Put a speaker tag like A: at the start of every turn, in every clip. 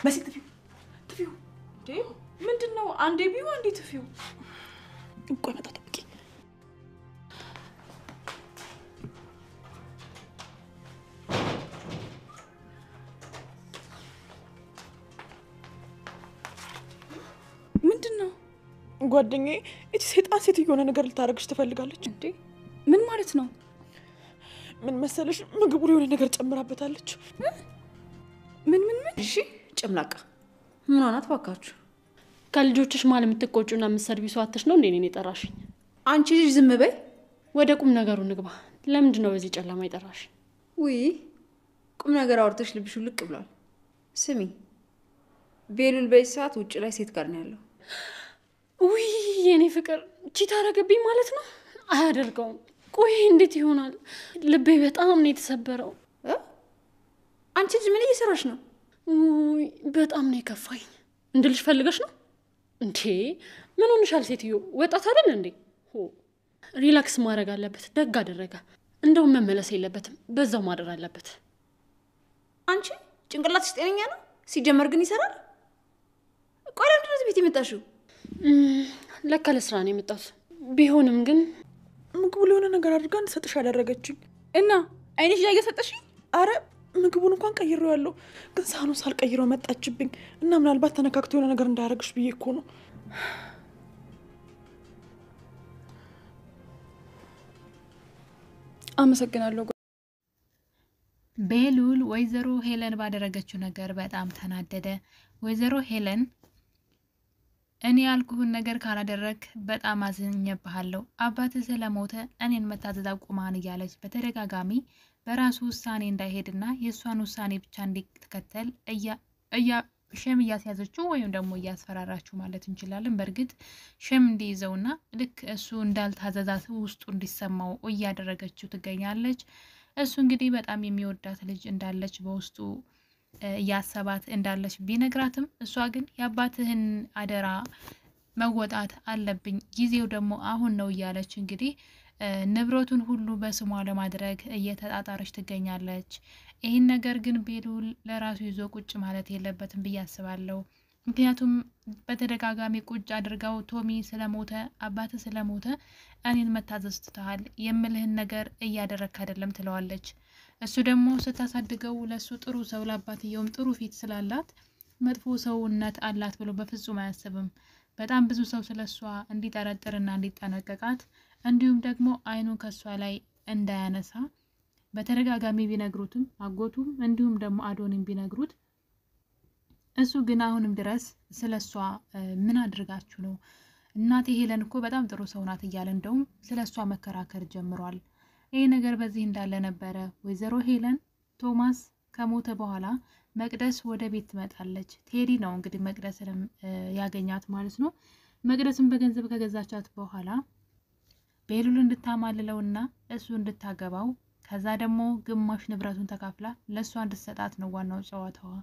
A: መሲ ትፊው
B: እንዴ ምንድነው አንዴ ቢው አንዴ ትፊው
A: ቆይ መጣ ጠብቂ
B: ምንድነው
A: ጓደኛዬ እቺ ሰይጣን ሴት የሆነ ነገር ልታረግሽ ትፈልጋለች
B: እንዴ ምን ማለት ነው
A: ምን መሰለሽ ምግቡ ላይ የሆነ ነገር ጨምራበታለች
B: ምን
C: እሺ ጨምላቃ ምን ሆናት ባካችሁ
D: ከልጆችሽ ማለት የምትቆጩና የምትሰርቢው አትሽ ነው እንዴ እኔን የጠራሽኝ
C: አንቺ ልጅ ዝም በይ
D: ወደ ቁም ነገሩ ንግባ ለምንድን ነው በዚህ ጨለማ የጠራሽ
C: ውይ ቁም ነገር አውርተሽ ልብሽ ልቅ ብሏል ስሚ ቤሉል በሰዓት ውጭ ላይ ሴት ጋር ነው ያለው
D: ውይ የኔ ፍቅር ቺታ አረገብኝ ማለት ነው አያደርገውም ቆይ እንዴት ይሆናል ልቤ በጣም ነው የተሰበረው
C: አንቺ ልጅ ምን እየሰራሽ ነው
D: ውይ በጣም ነው የከፋኝ እንድልሽ ፈልገሽ ነው እንዴ ምን ሆነሻል ሴትዮ ወጣት አይደል እንዴ ሪላክስ ማድረግ አለበት ደግ አደረጋ እንደው መመለስ የለበትም በዛው ማድረግ አለበት
C: አንቺ ጭንቅላትሽ ጤነኛ ነው ሲጀመር ግን ይሰራል ቆይ ለምንድን ነው ቤት የመጣሽው
D: ለካ ለስራ ነው የመጣሁት ቢሆንም ግን
A: ምግቡ ላይ የሆነ ነገር አድርጋ እንድሰጥሽ አደረገችኝ
B: እና አይንሽ ላይ እየሰጠሽኝ
A: አረ ምግቡን እንኳን ቀይሬው ያለው ግን ሳህኑን ሳልቀይረው መጣችብኝ እና ምናልባት ተነካክቶ የሆነ ነገር እንዳያረግሽ ብዬ እኮ ነው
B: አመሰግናለሁ
E: ቤሉል ወይዘሮ ሄለን ባደረገችው ነገር በጣም ተናደደ ወይዘሮ ሄለን እኔ ያልኩህን ነገር ካላደረክ በጣም አዝኜብሃለሁ አባትህ ስለሞተ እኔን መታዘዝ አቁማን እያለች በተደጋጋሚ በራሱ ውሳኔ እንዳይሄድና የእሷን ውሳኔ ብቻ እንዲከተል ሸም እያስያዘችው ወይም ደግሞ እያስፈራራችሁ ማለት እንችላለን በእርግጥ ሸም እንዲይዘውና ልክ እሱ እንዳልታዘዛት ውስጡ እንዲሰማው እያደረገችው ትገኛለች እሱ እንግዲህ በጣም የሚወዳት ልጅ እንዳለች በውስጡ ያሰባት እንዳለች ቢነግራትም እሷ ግን ያባትህን አደራ መወጣት አለብኝ ጊዜው ደግሞ አሁን ነው እያለች እንግዲህ ንብረቱን ሁሉ በስሟ ለማድረግ እየተጣጣረች ትገኛለች ይህን ነገር ግን ቤሉል ለራሱ ይዞ ቁጭ ማለት የለበትም ብዬ አስባለሁ ምክንያቱም በተደጋጋሚ ቁጭ አድርገው ቶሚ ስለሞተ አባትህ ስለሞተ እኔን መታዘዝ ትተሃል የምልህን ነገር እያደረክ አይደለም ትለዋለች እሱ ደግሞ ስታሳድገው ለሱ ጥሩ ሰው ለአባትየውም ጥሩ ፊት ስላላት መጥፎ ሰውነት አላት ብሎ በፍጹም አያስብም በጣም ብዙ ሰው ስለሷ እንዲጠረጥርና እንዲጠነቀቃት እንዲሁም ደግሞ አይኑን ከሷ ላይ እንዳያነሳ በተደጋጋሚ ቢነግሩትም አጎቱም እንዲሁም ደግሞ አዶንም ቢነግሩት እሱ ግን አሁንም ድረስ ስለሷ ምን አድርጋችሁ ነው እናቴ ሄለን እኮ በጣም ጥሩ ሰው ናት እያለ እንደውም ስለሷ መከራከር ጀምሯል ይሄ ነገር በዚህ እንዳለ ነበረ ወይዘሮ ሄለን ቶማስ ከሞተ በኋላ መቅደስ ወደ ቤት ትመጣለች ቴዲ ነው እንግዲህ መቅደስንም ያገኛት ማለት ነው መቅደስን በገንዘብ ከገዛቻት በኋላ ቤሉል እንድታማልለውና እሱ እንድታገባው ከዛ ደግሞ ግማሽ ንብረቱን ተካፍላ ለሷ እንድትሰጣት ነው ዋናው ጨዋታዋ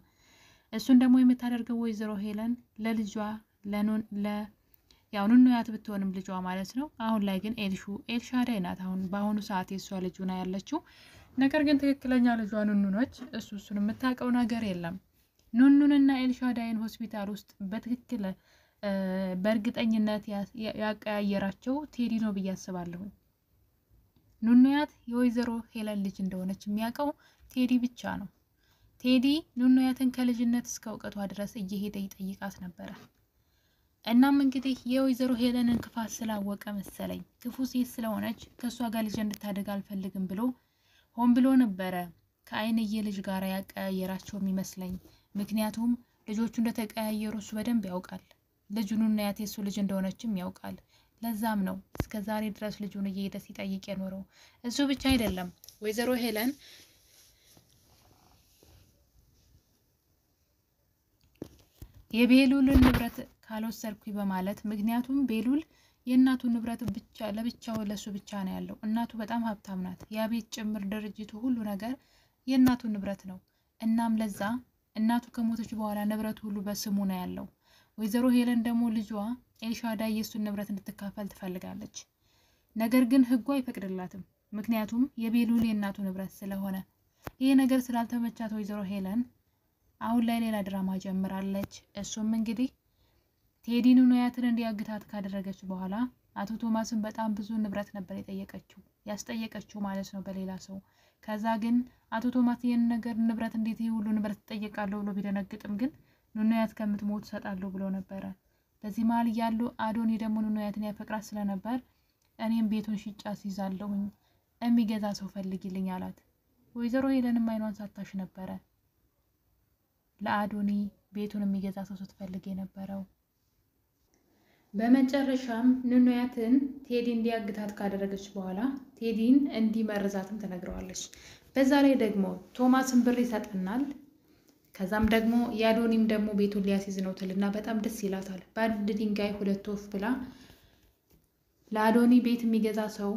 E: እሱን ደግሞ የምታደርገው ወይዘሮ ሄለን ለልጇ ያው ኑኑያት ብትሆንም ልጇ ማለት ነው አሁን ላይ ግን ኤልሻዳይ ናት አሁን በአሁኑ ሰዓት የሷ ልጅ ሆና ያለችው ነገር ግን ትክክለኛ ልጇ ኑኑ ነች እሱን የምታውቀው ነገር የለም ኑኑንና ኤልሻዳይን ሆስፒታል ውስጥ በትክክል በእርግጠኝነት ያቀያየራቸው ቴዲ ነው ብዬ አስባለሁ ኑኑያት የወይዘሮ ሄለን ልጅ እንደሆነች የሚያውቀው ቴዲ ብቻ ነው ቴዲ ኑኑያትን ከልጅነት እስከ እውቀቷ ድረስ እየሄደ ይጠይቃት ነበረ እናም እንግዲህ የወይዘሮ ሄለንን ክፋት ስላወቀ መሰለኝ ክፉ ሴት ስለሆነች ከሷ ጋር ልጅ እንድታደግ አልፈልግም ብሎ ሆን ብሎ ነበረ ከአይንዬ ልጅ ጋር ያቀያየራቸው የሚመስለኝ ምክንያቱም ልጆቹ እንደተቀያየሩ እሱ በደንብ ያውቃል ልጁ ኑኑያት የሱ ልጅ እንደሆነችም ያውቃል ለዛም ነው እስከዛሬ ድረስ ልጁን እየሄደ ሲጠይቅ የኖረው እሱ ብቻ አይደለም ወይዘሮ ሄለን የቤሉልን ንብረት ካልወሰድኩኝ በማለት ምክንያቱም ቤሉል የእናቱ ንብረት ብቻ ለብቻው ለሱ ብቻ ነው ያለው እናቱ በጣም ሀብታም ናት ያ ቤት ጭምር ድርጅቱ ሁሉ ነገር የእናቱ ንብረት ነው እናም ለዛ እናቱ ከሞተች በኋላ ንብረቱ ሁሉ በስሙ ነው ያለው ወይዘሮ ሄለን ደግሞ ልጇ ኤልሻዳይ የሱን ንብረት እንድትካፈል ትፈልጋለች ነገር ግን ህጉ አይፈቅድላትም ምክንያቱም የቤሉል የእናቱ ንብረት ስለሆነ ይሄ ነገር ስላልተመቻት ወይዘሮ ሄለን አሁን ላይ ሌላ ድራማ ጀምራለች። እሱም እንግዲህ ቴዲን ኑኑያትን እንዲያግታት ካደረገች በኋላ አቶ ቶማስን በጣም ብዙ ንብረት ነበር ያስጠየቀችው ማለት ነው በሌላ ሰው። ከዛ ግን አቶ ቶማስ ይህን ነገር ንብረት እንዴት ይህ ሁሉ ንብረት ትጠየቃለሁ ብሎ ቢደነግጥም ግን ኑኑያት ከምትሞት እሰጣለሁ ብሎ ነበረ። በዚህ መሀል እያሉ አዶኒ ደግሞ ኑኑያትን ያፈቅራት ስለነበር እኔም ቤቱን ሽጫ ሲይዛለሁኝ የሚገዛ ሰው ፈልጊልኝ አላት። ወይዘሮ ሄለንም አይኗን ሳታሽ ነበረ ለአዶኒ ቤቱን የሚገዛ ሰው ስትፈልግ የነበረው። በመጨረሻም ኑኑያትን ቴዲ እንዲያግታት ካደረገች በኋላ ቴዲን እንዲመርዛትም ተነግረዋለች። በዛ ላይ ደግሞ ቶማስን ብር ይሰጠናል። ከዛም ደግሞ የአዶኒም ደግሞ ቤቱን ሊያስይዝ ነው ትልና በጣም ደስ ይላታል። በአንድ ድንጋይ ሁለት ወፍ ብላ ለአዶኒ ቤት የሚገዛ ሰው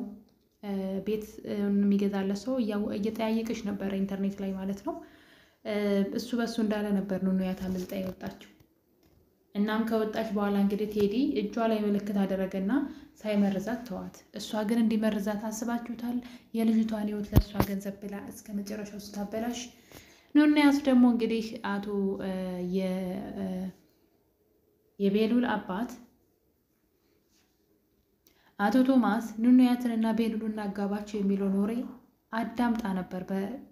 E: ቤት የሚገዛለት ሰው እየጠያየቀች ነበረ ኢንተርኔት ላይ ማለት ነው። እሱ በሱ እንዳለ ነበር ኑኑያት አምልጣ የወጣችው። እናም ከወጣች በኋላ እንግዲህ ቴዲ እጇ ላይ ምልክት አደረገና ሳይመርዛት ተዋት። እሷ ግን እንዲመርዛት አስባችሁታል? የልጅቷን ሕይወት ለእሷ ገንዘብ ብላ እስከ መጨረሻው ስታበላሽ። ኑኑያት ደግሞ እንግዲህ አቶ የቤሉል አባት አቶ ቶማስ ኑኑያትንና ቤሉልን አጋባቸው የሚለውን ወሬ አዳምጣ ነበር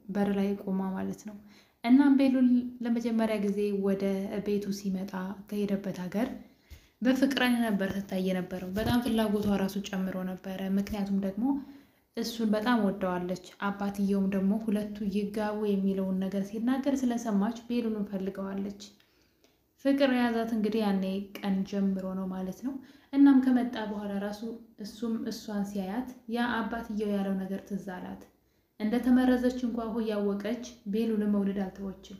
E: በር ላይ ቆማ ማለት ነው። እናም ቤሉል ለመጀመሪያ ጊዜ ወደ ቤቱ ሲመጣ ከሄደበት ሀገር በፍቅረኛ ነበር ትታይ የነበረው። በጣም ፍላጎቷ ራሱ ጨምሮ ነበረ። ምክንያቱም ደግሞ እሱን በጣም ወደዋለች። አባትየውም ደግሞ ሁለቱ ይጋቡ የሚለውን ነገር ሲናገር ስለሰማች ቤሉልን ፈልገዋለች። ፍቅር የያዛት እንግዲህ ያኔ ቀን ጀምሮ ነው ማለት ነው። እናም ከመጣ በኋላ ራሱ እሱም እሷን ሲያያት ያ አባትየው ያለው ነገር ትዝ አላት። እንደተመረዘች እንኳን ያወቀች ቤሉልን መውደድ አልተወችም።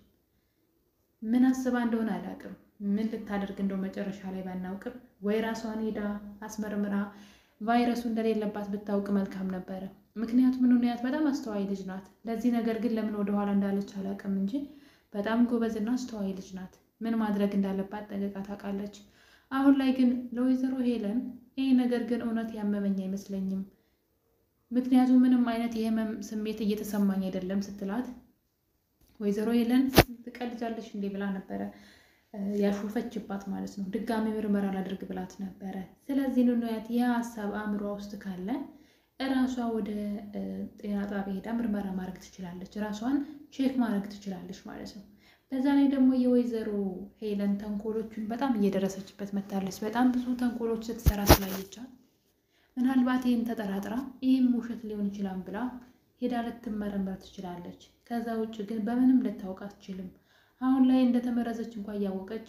E: ምን አስባ እንደሆነ አላውቅም። ምን ልታደርግ እንደው መጨረሻ ላይ ባናውቅም ወይ ራሷን ሄዳ አስመርምራ ቫይረሱ እንደሌለባት ብታውቅ መልካም ነበረ። ምክንያቱም ኑኑያት በጣም አስተዋይ ልጅ ናት። ለዚህ ነገር ግን ለምን ወደኋላ እንዳለች አላውቅም እንጂ በጣም ጎበዝና አስተዋይ ልጅ ናት። ምን ማድረግ እንዳለባት ጠንቅቃ ታውቃለች። አሁን ላይ ግን ለወይዘሮ ሄለን ይህ ነገር ግን እውነት ያመመኝ አይመስለኝም፣ ምክንያቱም ምንም አይነት የህመም ስሜት እየተሰማኝ አይደለም ስትላት ወይዘሮ ሄለን ትቀልጃለሽ እንዴ ብላ ነበረ ያሾፈችባት ማለት ነው። ድጋሚ ምርመራ ላድርግ ብላት ነበረ። ስለዚህ ኑኑያት ይህ ሀሳብ አእምሯ ውስጥ ካለ እራሷ ወደ ጤና ጣቢያ ሄዳ ምርመራ ማድረግ ትችላለች፣ ራሷን ቼክ ማድረግ ትችላለች ማለት ነው። በዛ ላይ ደግሞ የወይዘሮ ሄለን ተንኮሎቹን በጣም እየደረሰችበት መታለች። በጣም ብዙ ተንኮሎች ስትሰራ ስላየቻት ምናልባት ይህን ተጠራጥራ ይህም ውሸት ሊሆን ይችላል ብላ ሄዳ ልትመረመር ትችላለች። ከዛ ውጭ ግን በምንም ልታውቅ አትችልም። አሁን ላይ እንደተመረዘች እንኳን እያወቀች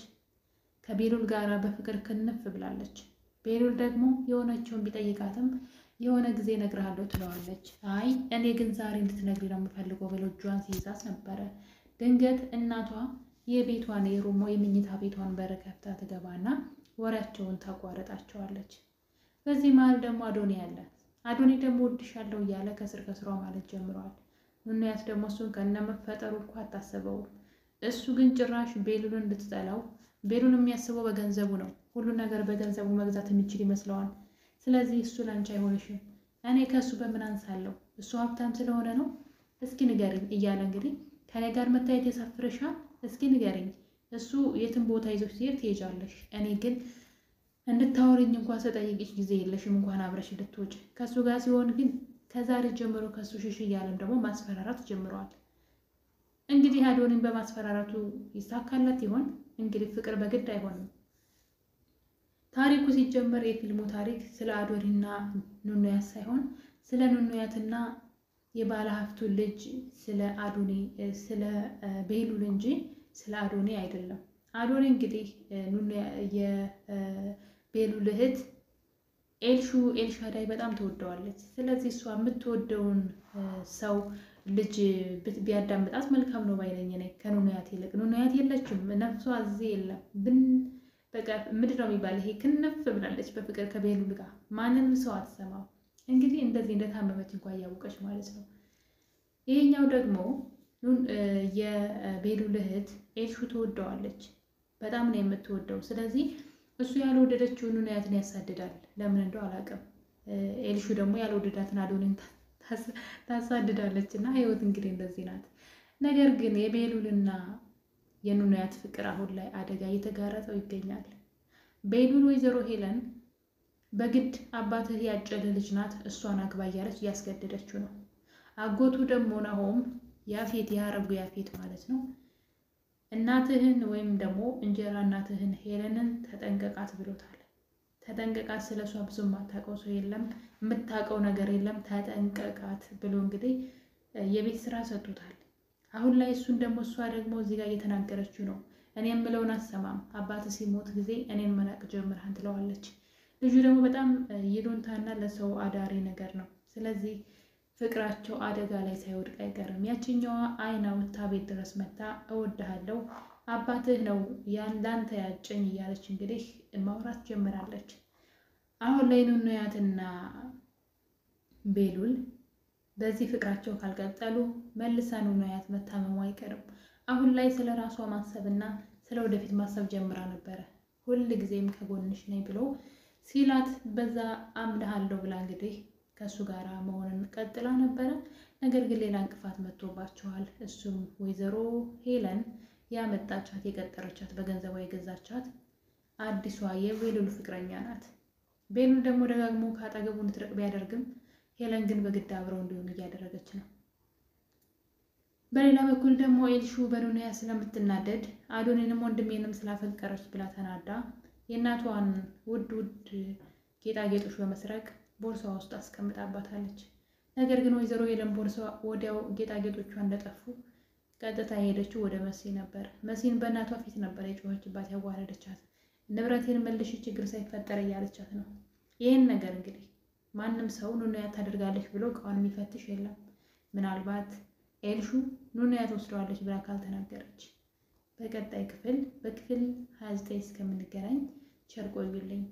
E: ከቤሉል ጋራ በፍቅር ክንፍ ብላለች። ቤሉል ደግሞ የሆነችውን ቢጠይቃትም የሆነ ጊዜ እነግርሃለሁ ትለዋለች። አይ እኔ ግን ዛሬ እንድትነግሪ ነው የምፈልገው ብሎ እጇን ሲይዛት ነበረ። ድንገት እናቷ የቤቷን የሩሞ የምኝታ ቤቷን በር ከፍታ ትገባና ወሬያቸውን ታቋርጣቸዋለች። በዚህ መሀል ደግሞ አዶኒ አለ። አዶኒ ደግሞ ወድሻለሁ እያለ ከስር ከስሯ ማለት ጀምረዋል። ኑኑያት ደግሞ እሱን ከነመፈጠሩ እኮ አታስበውም። እሱ ግን ጭራሽ ቤሉልን እንድትጠላው፣ ቤሉል የሚያስበው በገንዘቡ ነው። ሁሉን ነገር በገንዘቡ መግዛት የሚችል ይመስለዋል። ስለዚህ እሱ ላንቺ አይሆንሽም፣ እኔ ከእሱ በምን አንሳለሁ? እሱ ሀብታም ስለሆነ ነው? እስኪ ንገሪኝ እያለ እንግዲህ ከኔ ጋር መታየት ያሳፍርሻል? እስኪ ንገሪኝ። እሱ የትን ቦታ ይዞሽ ሲሄድ ትሄጃለሽ። እኔ ግን እንድታወሪኝ እንኳን ስጠይቅሽ ጊዜ የለሽም እንኳን አብረሽ ልትወጪ። ከእሱ ጋር ሲሆን ግን ከዛሬ ጀምሮ ከእሱ ሽሽ እያለም ደግሞ ማስፈራራት ጀምረዋል። እንግዲህ አዶኒን በማስፈራራቱ ይሳካላት ይሆን? እንግዲህ ፍቅር በግድ አይሆንም። ታሪኩ ሲጀመር የፊልሙ ታሪክ ስለ አዶኒና ኑኑያት ሳይሆን ስለ ኑኑያትና የባለ ሀብቱ ልጅ ስለ አዶኒ ስለ ቤሉል እንጂ ስለ አዶኒ አይደለም። አዶኒ እንግዲህ የቤሉል እህት ኤልሻዳይ በጣም ትወደዋለች። ስለዚህ እሷ የምትወደውን ሰው ልጅ ቢያዳምጣት መልካም ነው ባይለኝ ነኝ ከኑኑያት ይልቅ። ኑኑያት የለችም፣ ነፍሷ እዚህ የለም። በቃ ምንድን ነው የሚባል ይሄ ክንፍ ብላለች በፍቅር ከቤሉል ጋር ማንንም ሰው አትሰማው። እንግዲህ እንደዚህ እንደታመመች እንኳን እያወቀች ማለት ነው። ይሄኛው ደግሞ የቤሉል እህት ኤልሹ ትወደዋለች፣ በጣም ነው የምትወደው። ስለዚህ እሱ ያልወደደችው ኑኑያትን ያሳድዳል። ለምን እንደው አላውቅም። ኤልሹ ደግሞ ያልወደዳትን አዶኒን ታሳድዳለች። እና ህይወት እንግዲህ እንደዚህ ናት። ነገር ግን የቤሉልና የኑንያት ፍቅር አሁን ላይ አደጋ እየተጋረጠው ይገኛል። ቤሉል ወይዘሮ ሄለን በግድ አባትህ ያጨልህ ልጅ ናት እሷን አግባ እያለች እያስገደደችው ነው። አጎቱ ደግሞ ናሆም ያፌት ያረጉ ያፌት ማለት ነው እናትህን ወይም ደግሞ እንጀራ እናትህን ሄለንን ተጠንቀቃት ብሎታል። ተጠንቀቃት፣ ስለሷ ብዙ የማታውቀው ሰው የለም፣ የምታውቀው ነገር የለም፣ ተጠንቀቃት ብሎ እንግዲህ የቤት ስራ ሰጥቶታል። አሁን ላይ እሱን ደግሞ እሷ ደግሞ እዚህ ጋር እየተናገረችው ነው። እኔ የምለውን አሰማም፣ አባት ሲሞት ጊዜ እኔን መናቅ ጀምርሃን ትለዋለች። ልጁ ደግሞ በጣም ይሉንታና ለሰው አዳሪ ነገር ነው። ስለዚህ ፍቅራቸው አደጋ ላይ ሳይወድቅ አይቀርም። ያችኛዋ አይና ውታ ቤት ድረስ መታ እወድሃለሁ አባትህ ነው ላንተ ያጨኝ እያለች እንግዲህ ማውራት ጀምራለች። አሁን ላይ ኑንያትና ቤሉል በዚህ ፍቅራቸው ካልቀጠሉ መልሳ ኑንያት መታመሙ አይቀርም። አሁን ላይ ስለ ራሷ ማሰብና ስለ ወደፊት ማሰብ ጀምራ ነበረ። ሁል ጊዜም ከጎንሽ ነኝ ብሎ ሲላት በዛ አምልሃለሁ ብላ እንግዲህ ከሱ ጋር መሆንን ቀጥላ ነበረ። ነገር ግን ሌላ እንቅፋት መጥቶባቸዋል። እሱም ወይዘሮ ሄለን ያመጣቻት የቀጠረቻት በገንዘቧ የገዛቻት አዲሷ የቤሉል ፍቅረኛ ናት። ቤሉል ደግሞ ደጋግሞ ካጠገቡ እንድትርቅ ቢያደርግም ሄለን ግን በግድ አብረው እንዲሆኑ እያደረገች ነው። በሌላ በኩል ደግሞ ኤልሹ በኑንያ ስለምትናደድ አዶኒንም ወንድሜንም ስላፈቀረች ብላ ተናዳ የእናቷን ውድ ጌጣጌጦች በመስረቅ ቦርሳዋ ውስጥ አስቀምጣባታለች። ነገር ግን ወይዘሮ ሄለን ቦርሳ ወዲያው ጌጣጌጦቿ እንደጠፉ ቀጥታ የሄደችው ወደ መሲ ነበር። መሲን በእናቷ ፊት ነበር የጮኸችባት፣ ያዋረደቻት። ንብረቴን መልሽ ችግር ሳይፈጠር እያለቻት ነው። ይህን ነገር እንግዲህ ማንም ሰው ኑንያት ታደርጋለች ብሎ እቃዋን የሚፈትሽ የለም። ምናልባት ኤልሹ ኑንያት ወስደዋለች ብላ ካልተናገረች። በቀጣይ ክፍል በክፍል 29 እስከምንገናኝ ቸር ቆዩልኝ።